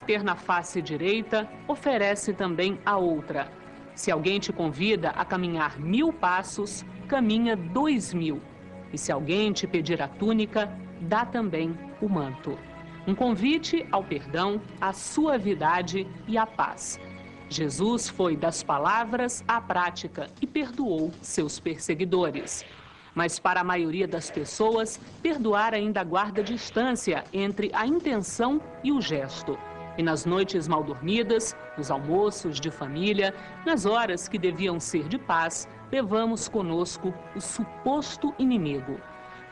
bater na face direita, oferece também a outra. Se alguém te convida a caminhar 1000 passos, caminha 2000. E se alguém te pedir a túnica, dá também o manto. Um convite ao perdão, à suavidade e à paz. Jesus foi das palavras à prática e perdoou seus perseguidores. Mas para a maioria das pessoas, perdoar ainda guarda distância entre a intenção e o gesto. E nas noites mal dormidas, nos almoços de família, nas horas que deviam ser de paz, levamos conosco o suposto inimigo.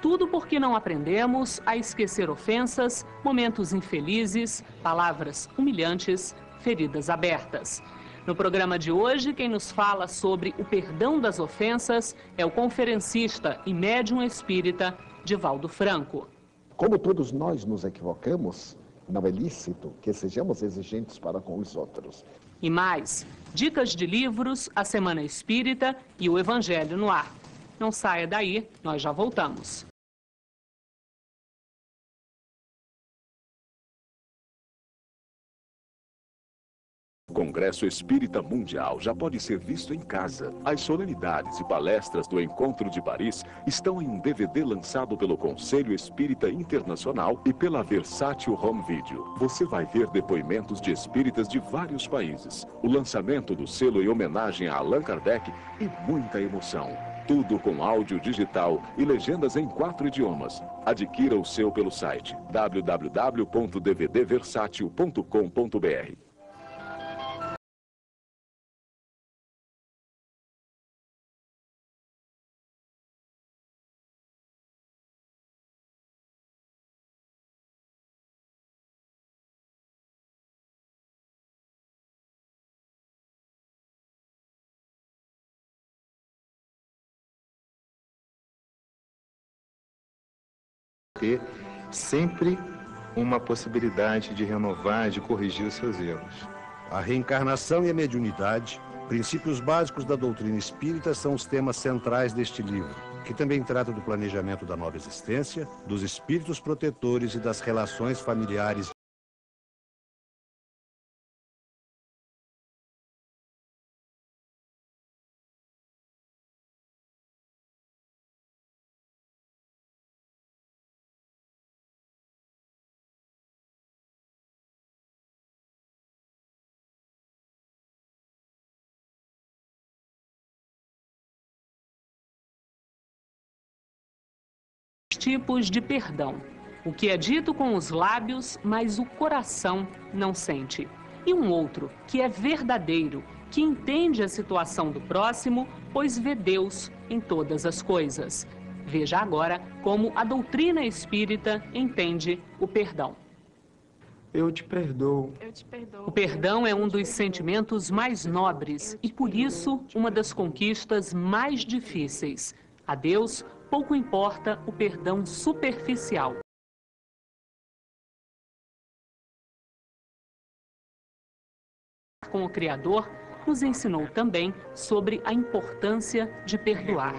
Tudo porque não aprendemos a esquecer ofensas, momentos infelizes, palavras humilhantes, feridas abertas. No programa de hoje, quem nos fala sobre o perdão das ofensas é o conferencista e médium espírita Divaldo Franco. Como todos nós nos equivocamos, não é lícito que sejamos exigentes para com os outros. E mais, dicas de livros, a Semana Espírita e o Evangelho no Ar. Não saia daí, nós já voltamos. O Congresso Espírita Mundial já pode ser visto em casa. As solenidades e palestras do Encontro de Paris estão em um DVD lançado pelo Conselho Espírita Internacional e pela Versátil Home Video. Você vai ver depoimentos de espíritas de vários países, o lançamento do selo em homenagem a Allan Kardec e muita emoção. Tudo com áudio digital e legendas em 4 idiomas. Adquira o seu pelo site www.dvdversatil.com.br. Ter sempre uma possibilidade de renovar, de corrigir os seus erros. A reencarnação e a mediunidade, princípios básicos da doutrina espírita, são os temas centrais deste livro, que também trata do planejamento da nova existência, dos espíritos protetores e das relações familiares. Tipos de perdão. O que é dito com os lábios, mas o coração não sente. E um outro, que é verdadeiro, que entende a situação do próximo, pois vê Deus em todas as coisas. Veja agora como a doutrina espírita entende o perdão. Eu te perdoo. O perdão é um dos sentimentos mais nobres e, por isso, uma das conquistas mais difíceis. A Deus pouco importa o perdão superficial. Com o Criador, nos ensinou também sobre a importância de perdoar.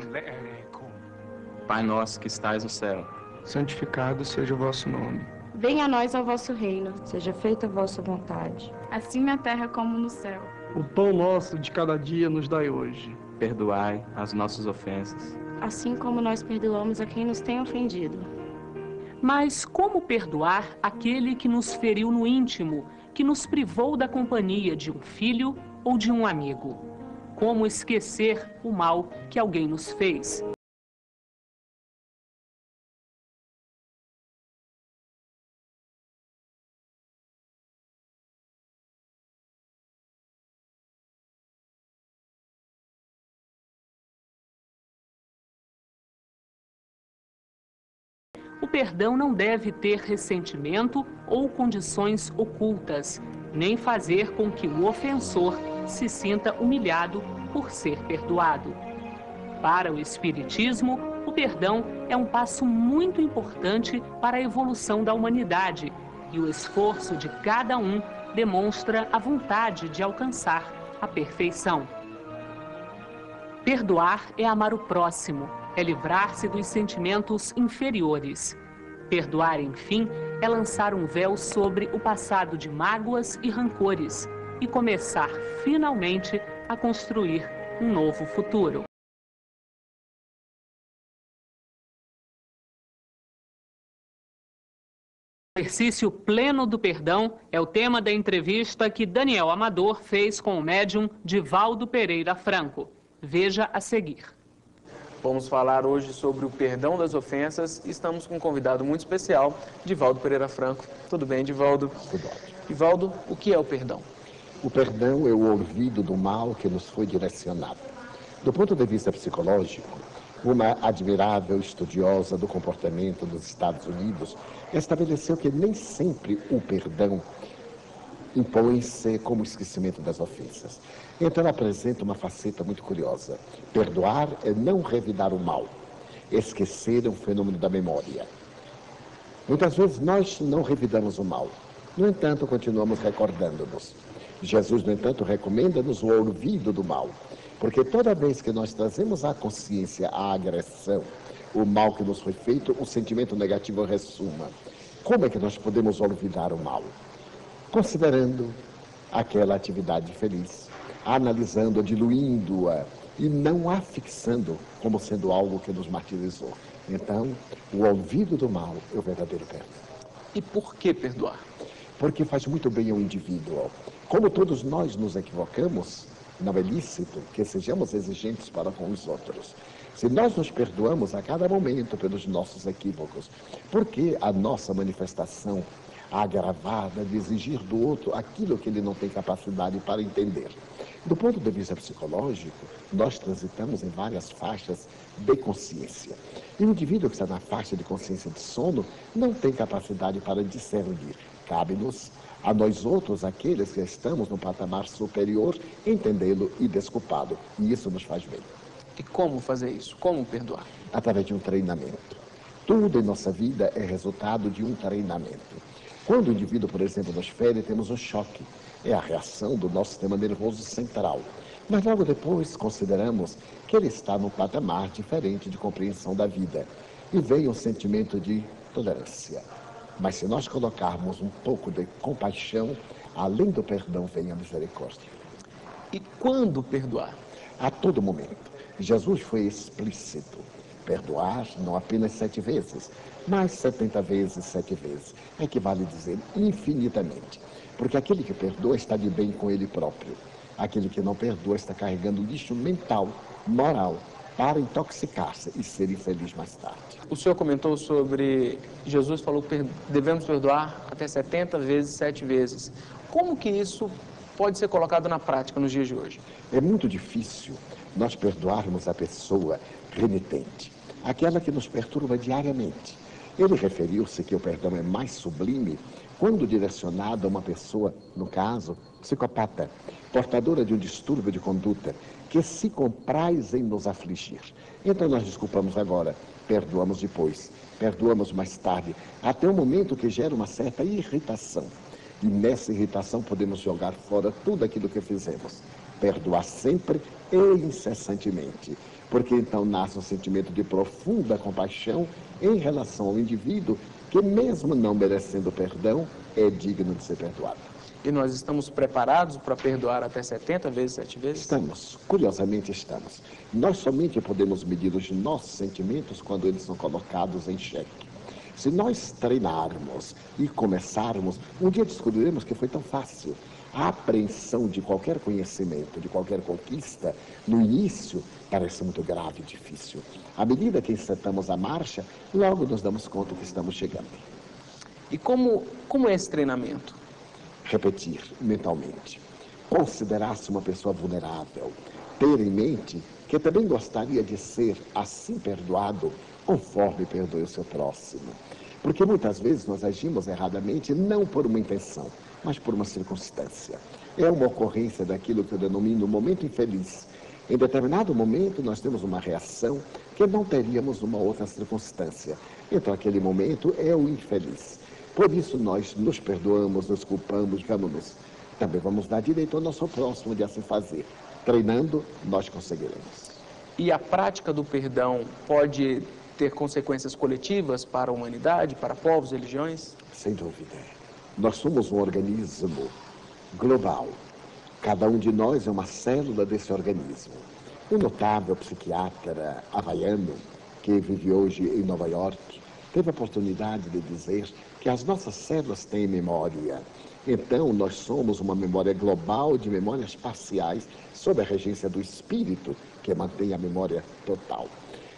Pai nosso que estais no céu, Santificado seja o vosso nome. Venha a nós o vosso reino, seja feita a vossa vontade, assim na terra como no céu. O pão nosso de cada dia nos dai hoje. perdoai as nossas ofensas, assim como nós perdoamos a quem nos tem ofendido. Mas como perdoar aquele que nos feriu no íntimo, que nos privou da companhia de um filho ou de um amigo? Como esquecer o mal que alguém nos fez? O perdão não deve ter ressentimento ou condições ocultas, nem fazer com que o ofensor se sinta humilhado por ser perdoado. Para o Espiritismo, o perdão é um passo muito importante para a evolução da humanidade e o esforço de cada um demonstra a vontade de alcançar a perfeição. Perdoar é amar o próximo, é livrar-se dos sentimentos inferiores. Perdoar, enfim, é lançar um véu sobre o passado de mágoas e rancores e começar, finalmente, a construir um novo futuro. O exercício pleno do perdão é o tema da entrevista que Daniel Amador fez com o médium Divaldo Pereira Franco. Veja a seguir. Vamos falar hoje sobre o perdão das ofensas. Estamos com um convidado muito especial, Divaldo Pereira Franco. Tudo bem, Divaldo? Tudo ótimo. Divaldo, o que é o perdão? O perdão é o olvido do mal que nos foi direcionado. Do ponto de vista psicológico, uma admirável estudiosa do comportamento dos Estados Unidos estabeleceu que nem sempre o perdão impõe-se como esquecimento das ofensas. Então ela apresenta uma faceta muito curiosa. Perdoar é não revidar o mal. Esquecer é um fenômeno da memória. Muitas vezes nós não revidamos o mal. No entanto, continuamos recordando-nos. Jesus, no entanto, recomenda-nos o olvido do mal. Porque toda vez que nós trazemos à consciência a agressão, o mal que nos foi feito, o sentimento negativo ressuma. Como é que nós podemos olvidar o mal? Considerando aquela atividade feliz, analisando-a, diluindo-a e não a fixando como sendo algo que nos martirizou. Então, o olvido do mal é o verdadeiro perdão. E por que perdoar? Porque faz muito bem ao indivíduo. Como todos nós nos equivocamos, não é lícito que sejamos exigentes para com os outros. Se nós nos perdoamos a cada momento pelos nossos equívocos, por que a nossa manifestação agravada de exigir do outro aquilo que ele não tem capacidade para entender? Do ponto de vista psicológico, nós transitamos em várias faixas de consciência. E o indivíduo que está na faixa de consciência de sono não tem capacidade para discernir. Cabe-nos, a nós outros, aqueles que estamos no patamar superior, entendê-lo e desculpá-lo. E isso nos faz bem. E como fazer isso? Como perdoar? Através de um treinamento. Tudo em nossa vida é resultado de um treinamento. Quando o indivíduo, por exemplo, nos fere, temos um choque. É a reação do nosso sistema nervoso central. Mas logo depois consideramos que ele está num patamar diferente de compreensão da vida. E vem um sentimento de tolerância. Mas se nós colocarmos um pouco de compaixão, além do perdão vem a misericórdia. E quando perdoar? A todo momento. Jesus foi explícito. Perdoar não apenas 7 vezes, mas 70 vezes, 7 vezes. Equivale a dizer infinitamente. Porque aquele que perdoa está de bem com ele próprio. Aquele que não perdoa está carregando lixo mental, moral, para intoxicar-se e ser infeliz mais tarde. O senhor comentou sobre Jesus falou que devemos perdoar até 70 vezes, 7 vezes. Como que isso pode ser colocado na prática nos dias de hoje? É muito difícil nós perdoarmos a pessoa renitente, aquela que nos perturba diariamente. Ele referiu-se que o perdão é mais sublime quando direcionado a uma pessoa, no caso, psicopata, portadora de um distúrbio de conduta, que se compraz em nos afligir. Então nós desculpamos agora, perdoamos depois, perdoamos mais tarde, até o momento que gera uma certa irritação. E nessa irritação podemos jogar fora tudo aquilo que fizemos. Perdoar sempre e incessantemente, porque então nasce um sentimento de profunda compaixão em relação ao indivíduo que, mesmo não merecendo perdão, é digno de ser perdoado. E nós estamos preparados para perdoar até 70 vezes, 7 vezes? Estamos, curiosamente estamos. Nós somente podemos medir os nossos sentimentos quando eles são colocados em xeque. Se nós treinarmos e começarmos, um dia descobriremos que foi tão fácil. A apreensão de qualquer conhecimento, de qualquer conquista, no início parece muito grave e difícil. À medida que insertamos a marcha, logo nos damos conta que estamos chegando. E como é esse treinamento? Repetir mentalmente. Considerar-se uma pessoa vulnerável. Ter em mente que também gostaria de ser assim perdoado, conforme perdoe o seu próximo. Porque muitas vezes nós agimos erradamente não por uma intenção, mas por uma circunstância. É uma ocorrência daquilo que eu denomino momento infeliz. Em determinado momento nós temos uma reação que não teríamos numa outra circunstância. Então aquele momento é o infeliz. Por isso nós nos perdoamos, nos culpamos, digamos-nos. Também vamos dar direito ao nosso próximo de assim fazer. Treinando, nós conseguiremos. E a prática do perdão pode ter consequências coletivas para a humanidade, para povos, religiões? Sem dúvida. Nós somos um organismo global. Cada um de nós é uma célula desse organismo. Um notável psiquiatra havaiano, que vive hoje em Nova York, teve a oportunidade de dizer que as nossas células têm memória. Então, nós somos uma memória global de memórias parciais sob a regência do espírito, que mantém a memória total.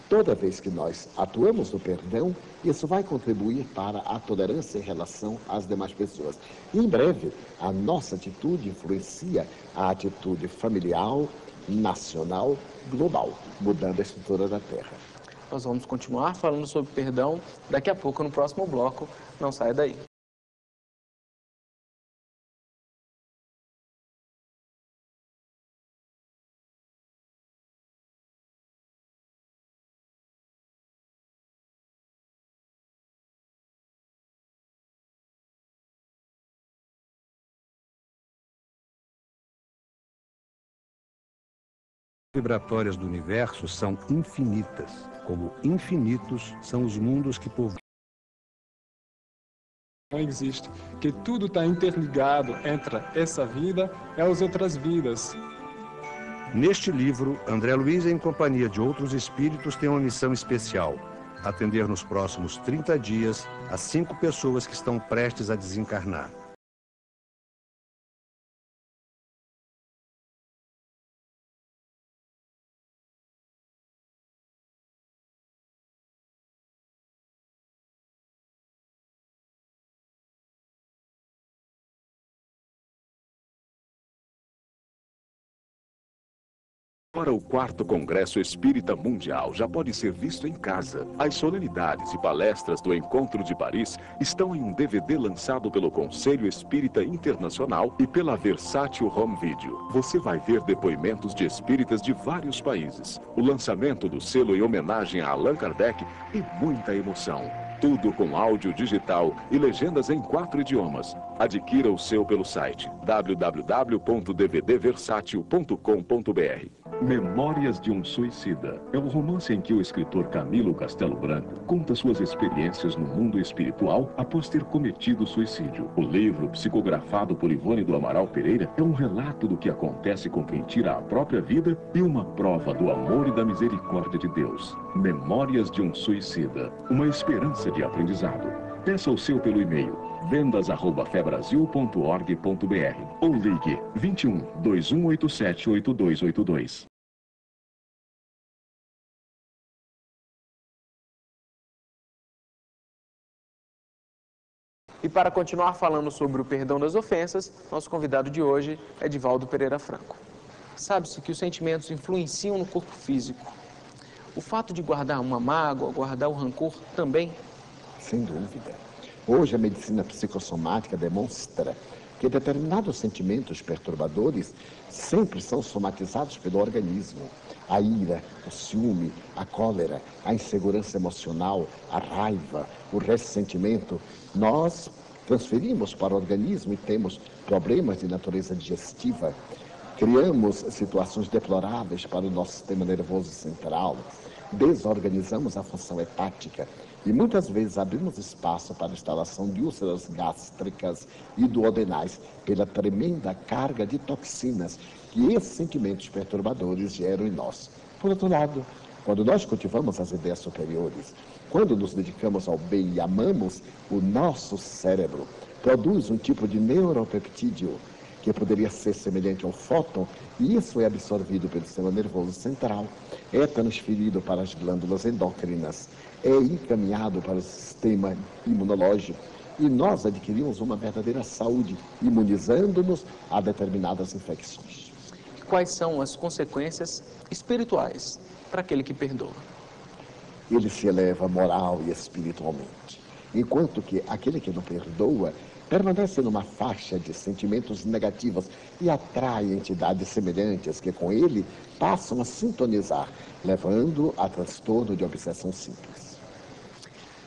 Toda vez que nós atuamos no perdão, isso vai contribuir para a tolerância em relação às demais pessoas. E, em breve, a nossa atitude influencia a atitude familiar, nacional, global, mudando a estrutura da Terra. Nós vamos continuar falando sobre perdão daqui a pouco no próximo bloco. Não saia daí. Vibratórias do universo são infinitas, como infinitos são os mundos que povoam. Não existe, que tudo está interligado entre essa vida e as outras vidas. Neste livro, André Luiz, em companhia de outros espíritos, tem uma missão especial: atender nos próximos 30 dias as 5 pessoas que estão prestes a desencarnar. Para o 4º Congresso Espírita Mundial já pode ser visto em casa. As solenidades e palestras do Encontro de Paris estão em um DVD lançado pelo Conselho Espírita Internacional e pela Versátil Home Video. Você vai ver depoimentos de espíritas de vários países, o lançamento do selo em homenagem a Allan Kardec e muita emoção. Tudo com áudio digital e legendas em 4 idiomas. Adquira o seu pelo site www.dvdversátil.com.br. Memórias de um Suicida é o romance em que o escritor Camilo Castelo Branco conta suas experiências no mundo espiritual após ter cometido suicídio. O livro, psicografado por Ivone do Amaral Pereira, é um relato do que acontece com quem tira a própria vida e uma prova do amor e da misericórdia de Deus. Memórias de um Suicida, uma esperança de aprendizado. Peça o seu pelo e-mail vendas@febrasil.org.br ou ligue 21 2187 8282. E para continuar falando sobre o perdão das ofensas, nosso convidado de hoje é Divaldo Pereira Franco. Sabe-se que os sentimentos influenciam no corpo físico. O fato de guardar uma mágoa, guardar o rancor também? Sem dúvida. Hoje a medicina psicossomática demonstra que determinados sentimentos perturbadores sempre são somatizados pelo organismo. A ira, o ciúme, a cólera, a insegurança emocional, a raiva, o ressentimento, nós transferimos para o organismo e temos problemas de natureza digestiva. Criamos situações deploráveis para o nosso sistema nervoso central, desorganizamos a função hepática e muitas vezes abrimos espaço para a instalação de úlceras gástricas e duodenais pela tremenda carga de toxinas que esses sentimentos perturbadores geram em nós. Por outro lado, quando nós cultivamos as ideias superiores, quando nos dedicamos ao bem e amamos, o nosso cérebro produz um tipo de neuropeptídeo que poderia ser semelhante ao fóton, e isso é absorvido pelo sistema nervoso central, é transferido para as glândulas endócrinas, é encaminhado para o sistema imunológico, e nós adquirimos uma verdadeira saúde, imunizando-nos a determinadas infecções. Quais são as consequências espirituais para aquele que perdoa? Ele se eleva moral e espiritualmente, enquanto que aquele que não perdoa permanece numa faixa de sentimentos negativos e atrai entidades semelhantes que com ele passam a sintonizar, levando a transtorno de obsessão simples.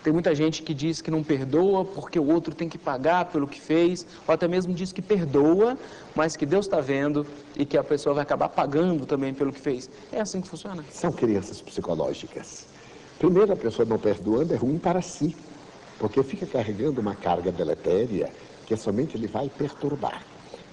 Tem muita gente que diz que não perdoa porque o outro tem que pagar pelo que fez, ou até mesmo diz que perdoa, mas que Deus está vendo e que a pessoa vai acabar pagando também pelo que fez. É assim que funciona? São crianças psicológicas. Primeiro, a pessoa não perdoando é ruim para si, porque fica carregando uma carga deletéria que somente ele vai perturbar.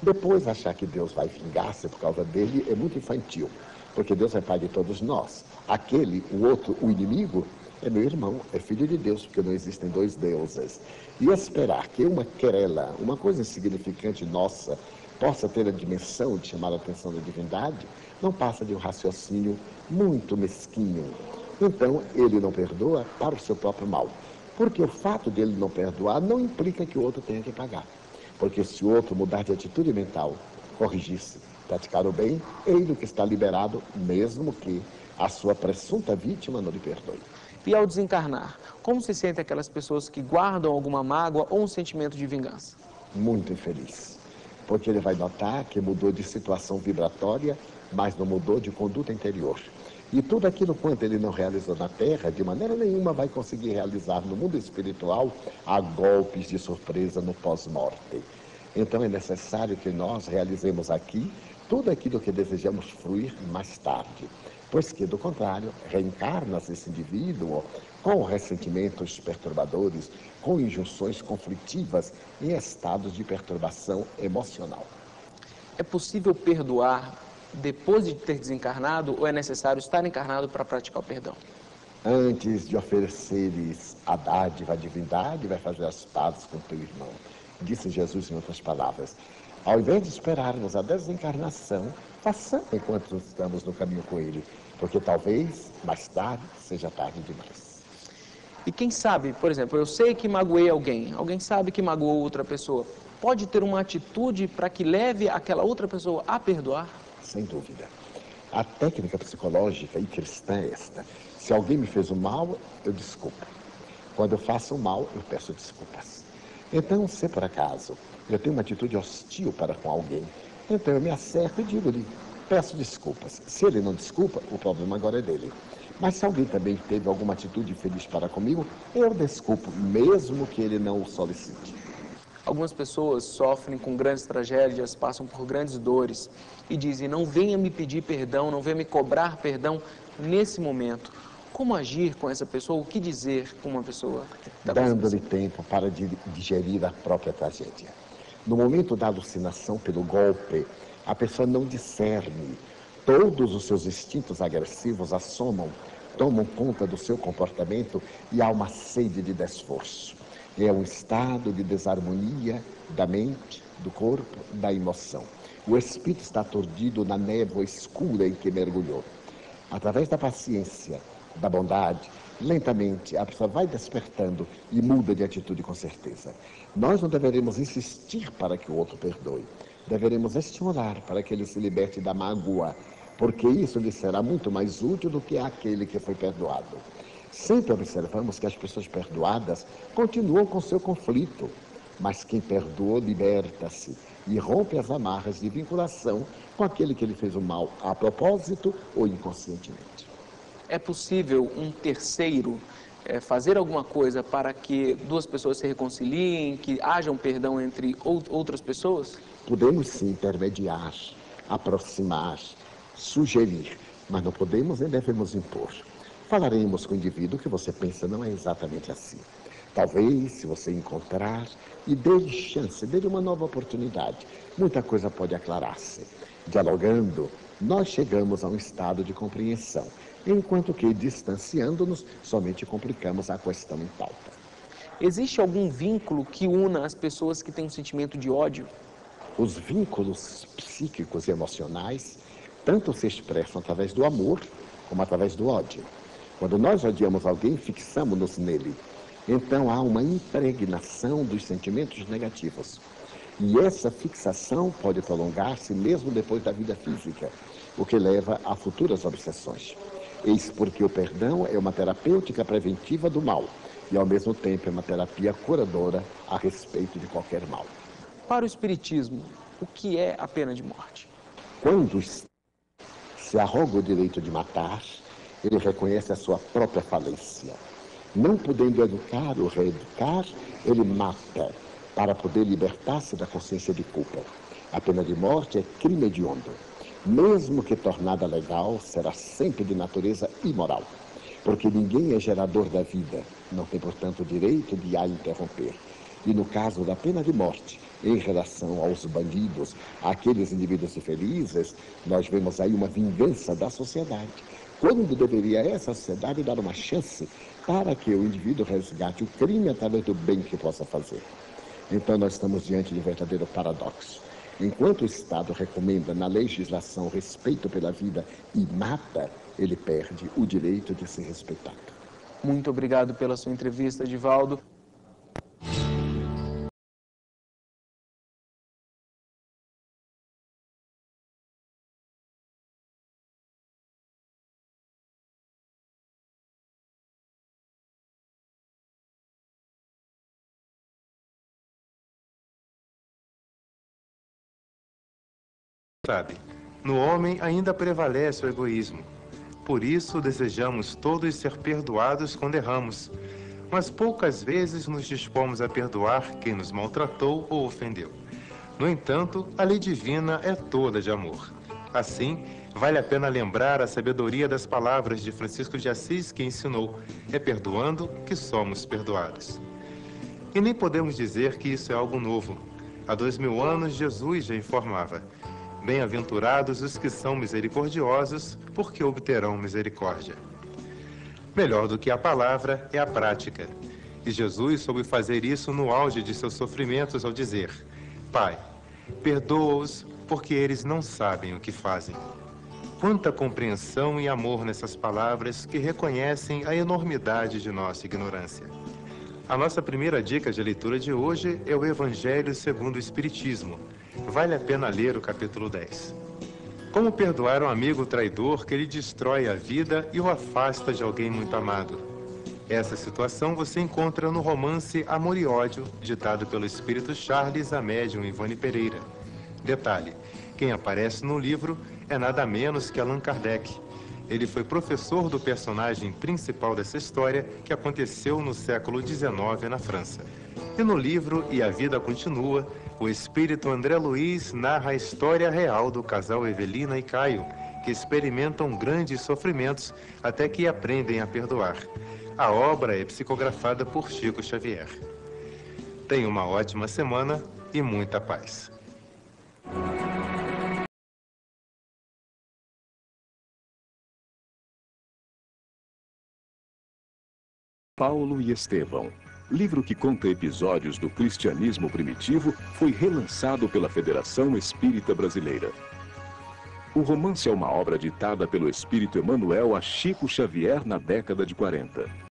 Depois, achar que Deus vai vingar-se por causa dele é muito infantil, porque Deus é pai de todos nós. Aquele, o outro, o inimigo, é meu irmão, é filho de Deus, porque não existem dois deuses. E esperar que uma querela, uma coisa insignificante nossa, possa ter a dimensão de chamar a atenção da divindade, não passa de um raciocínio muito mesquinho. Então, ele não perdoa para o seu próprio mal. Porque o fato de ele não perdoar não implica que o outro tenha que pagar. Porque se o outro mudar de atitude mental, corrigir-se, praticar o bem, ele que está liberado, mesmo que a sua presunta vítima não lhe perdoe. E ao desencarnar, como se sentem aquelas pessoas que guardam alguma mágoa ou um sentimento de vingança? Muito infeliz. Porque ele vai notar que mudou de situação vibratória, mas não mudou de conduta interior. E tudo aquilo quanto ele não realizou na Terra, de maneira nenhuma vai conseguir realizar no mundo espiritual a golpes de surpresa no pós-morte. Então é necessário que nós realizemos aqui tudo aquilo que desejamos fruir mais tarde. Pois que, do contrário, reencarna-se esse indivíduo com ressentimentos perturbadores, com injunções conflitivas em estados de perturbação emocional. É possível perdoar depois de ter desencarnado ou é necessário estar encarnado para praticar o perdão? Antes de ofereceres a dádiva, a divindade, vai fazer as pazes com teu irmão. Disse Jesus em outras palavras. Ao invés de esperarmos a desencarnação, façamos enquanto estamos no caminho com ele, porque talvez mais tarde seja tarde demais. E quem sabe, por exemplo, eu sei que magoei alguém, alguém sabe que magoou outra pessoa, pode ter uma atitude para que leve aquela outra pessoa a perdoar? Sem dúvida. A técnica psicológica e cristã é esta. Se alguém me fez o mal, eu desculpo. Quando eu faço o mal, eu peço desculpas. Então, se por acaso eu tenho uma atitude hostil para com alguém, então eu me acerto e digo-lhe, peço desculpas. Se ele não desculpa, o problema agora é dele. Mas se alguém também teve alguma atitude infeliz para comigo, eu desculpo, mesmo que ele não o solicite. Algumas pessoas sofrem com grandes tragédias, passam por grandes dores e dizem, não venha me pedir perdão, não venha me cobrar perdão nesse momento. Como agir com essa pessoa? O que dizer com uma pessoa? Dando-lhe tempo para digerir a própria tragédia. No momento da alucinação pelo golpe, a pessoa não discerne. Todos os seus instintos agressivos assomam, tomam conta do seu comportamento e há uma sede de desforço. É um estado de desarmonia da mente, do corpo, da emoção. O espírito está aturdido na névoa escura em que mergulhou. Através da paciência, da bondade, lentamente a pessoa vai despertando e muda de atitude com certeza. Nós não deveremos insistir para que o outro perdoe. Deveremos estimular para que ele se liberte da mágoa, porque isso lhe será muito mais útil do que aquele que foi perdoado. Sempre observamos que as pessoas perdoadas continuam com seu conflito, mas quem perdoou liberta-se e rompe as amarras de vinculação com aquele que lhe fez o mal a propósito ou inconscientemente. É possível um terceiro fazer alguma coisa para que duas pessoas se reconciliem, que haja um perdão entre outras pessoas? Podemos sim intermediar, aproximar, sugerir, mas não podemos nem devemos impor. Falaremos com o indivíduo que você pensa não é exatamente assim. Talvez, se você encontrar, e dê-lhe chance, dê-lhe uma nova oportunidade, muita coisa pode aclarar-se. Dialogando, nós chegamos a um estado de compreensão, enquanto que, distanciando-nos, somente complicamos a questão em pauta. Existe algum vínculo que una as pessoas que têm um sentimento de ódio? Os vínculos psíquicos e emocionais tanto se expressam através do amor como através do ódio. Quando nós odiamos alguém, fixamos-nos nele. Então há uma impregnação dos sentimentos negativos. E essa fixação pode prolongar-se mesmo depois da vida física, o que leva a futuras obsessões. Eis porque o perdão é uma terapêutica preventiva do mal e, ao mesmo tempo, é uma terapia curadora a respeito de qualquer mal. Para o Espiritismo, o que é a pena de morte? Quando se arroga o direito de matar, ele reconhece a sua própria falência. Não podendo educar ou reeducar, ele mata para poder libertar-se da consciência de culpa. A pena de morte é crime hediondo. Mesmo que tornada legal, será sempre de natureza imoral. porque ninguém é gerador da vida, não tem, portanto, o direito de a interromper. E no caso da pena de morte, em relação aos bandidos, àqueles indivíduos infelizes, nós vemos aí uma vingança da sociedade. Quando deveria essa sociedade dar uma chance para que o indivíduo resgate o crime através do bem que possa fazer? Então nós estamos diante de um verdadeiro paradoxo. Enquanto o Estado recomenda na legislação respeito pela vida e mata, ele perde o direito de ser respeitado. Muito obrigado pela sua entrevista, Edivaldo. Sabe, no homem ainda prevalece o egoísmo. Por isso desejamos todos ser perdoados quando erramos, mas poucas vezes nos dispomos a perdoar quem nos maltratou ou ofendeu. No entanto, a lei divina é toda de amor. Assim, vale a pena lembrar a sabedoria das palavras de Francisco de Assis, que ensinou: é perdoando que somos perdoados. E nem podemos dizer que isso é algo novo. Há 2000 anos, Jesus já informava: bem-aventurados os que são misericordiosos, porque obterão misericórdia. Melhor do que a palavra é a prática. E Jesus soube fazer isso no auge de seus sofrimentos ao dizer: Pai, perdoa-os, porque eles não sabem o que fazem. Quanta compreensão e amor nessas palavras que reconhecem a enormidade de nossa ignorância. A nossa primeira dica de leitura de hoje é o Evangelho segundo o Espiritismo. Vale a pena ler o capítulo 10. Como perdoar um amigo traidor que lhe destrói a vida e o afasta de alguém muito amado? Essa situação você encontra no romance Amor e Ódio, ditado pelo espírito Charles a médium Ivone Pereira. Detalhe, quem aparece no livro é nada menos que Allan Kardec. Ele foi professor do personagem principal dessa história, que aconteceu no século XIX na França. E no livro E a Vida Continua, o espírito André Luiz narra a história real do casal Evelina e Caio, que experimentam grandes sofrimentos até que aprendem a perdoar. A obra é psicografada por Chico Xavier. Tenha uma ótima semana e muita paz. Paulo e Estevão. Livro que conta episódios do cristianismo primitivo, foi relançado pela Federação Espírita Brasileira. O romance é uma obra ditada pelo espírito Emmanuel a Chico Xavier na década de 40.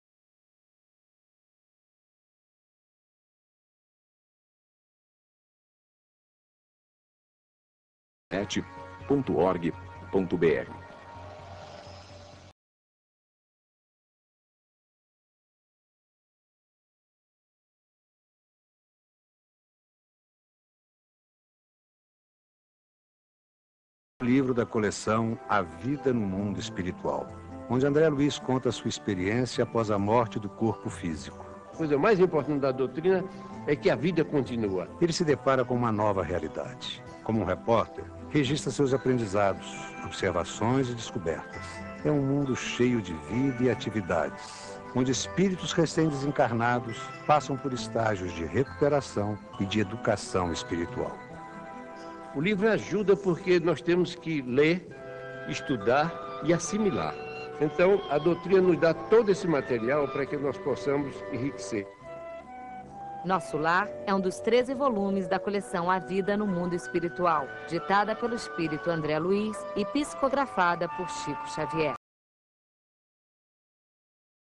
.org.br Livro da coleção A Vida no Mundo Espiritual, onde André Luiz conta a sua experiência após a morte do corpo físico. A coisa mais importante da doutrina é que a vida continua. Ele se depara com uma nova realidade. Como um repórter, registra seus aprendizados, observações e descobertas. É um mundo cheio de vida e atividades, onde espíritos recém-desencarnados passam por estágios de recuperação e de educação espiritual. O livro ajuda porque nós temos que ler, estudar e assimilar. Então, a doutrina nos dá todo esse material para que nós possamos enriquecer. Nosso Lar é um dos 13 volumes da coleção A Vida no Mundo Espiritual, ditada pelo espírito André Luiz e psicografada por Chico Xavier.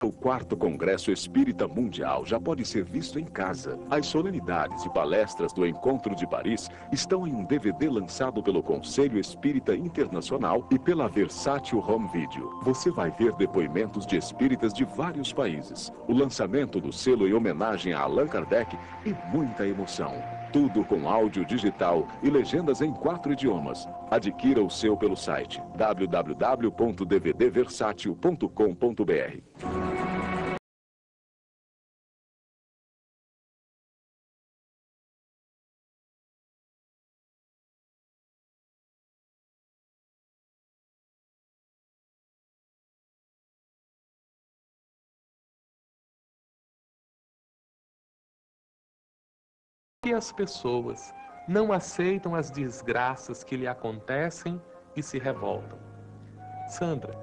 O 4º Congresso Espírita Mundial já pode ser visto em casa. As solenidades e palestras do Encontro de Paris estão em um DVD lançado pelo Conselho Espírita Internacional e pela Versátil Home Video. Você vai ver depoimentos de espíritas de vários países, o lançamento do selo em homenagem a Allan Kardec e muita emoção. Tudo com áudio digital e legendas em 4 idiomas. Adquira o seu pelo site www.dvdversátil.com.br. que as pessoas não aceitam as desgraças que lhe acontecem e se revoltam. Sandra,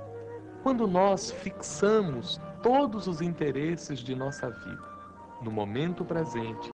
quando nós fixamos todos os interesses de nossa vida no momento presente,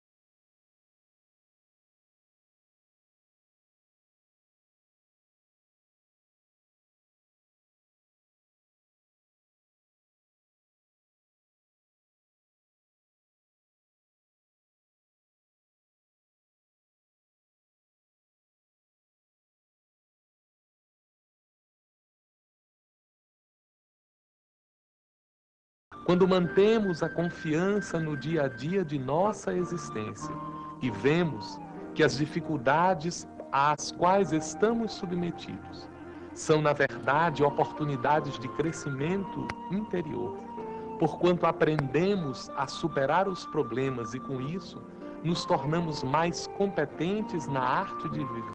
quando mantemos a confiança no dia a dia de nossa existência e vemos que as dificuldades às quais estamos submetidos são, na verdade, oportunidades de crescimento interior, porquanto aprendemos a superar os problemas e, com isso, nos tornamos mais competentes na arte de viver.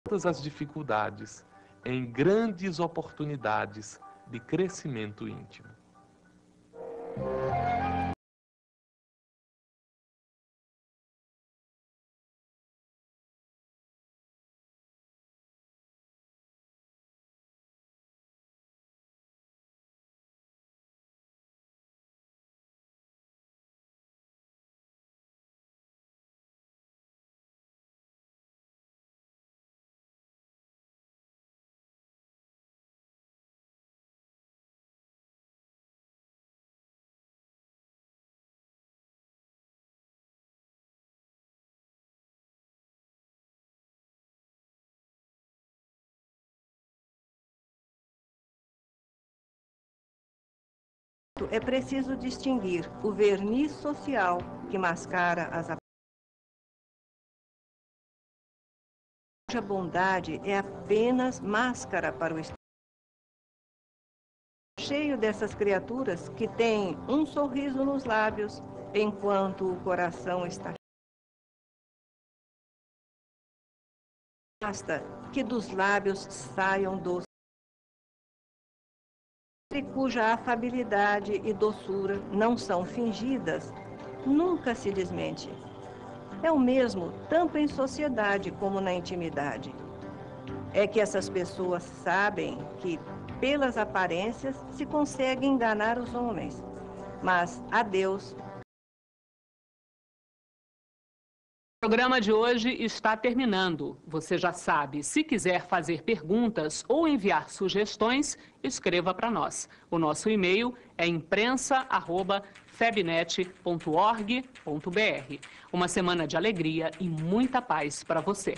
Todas as dificuldades em grandes oportunidades de crescimento íntimo. É preciso distinguir o verniz social que mascara as aparências. A bondade é apenas máscara para o Estado. Cheio dessas criaturas que têm um sorriso nos lábios, enquanto o coração está cheio. Basta que dos lábios saiam doces, cuja afabilidade e doçura não são fingidas, nunca se desmente. É o mesmo tanto em sociedade como na intimidade. É que essas pessoas sabem que, pelas aparências, se consegue enganar os homens, mas a Deus. O programa de hoje está terminando. Você já sabe, se quiser fazer perguntas ou enviar sugestões, escreva para nós. O nosso e-mail é imprensa@febnet.org.br. Uma semana de alegria e muita paz para você.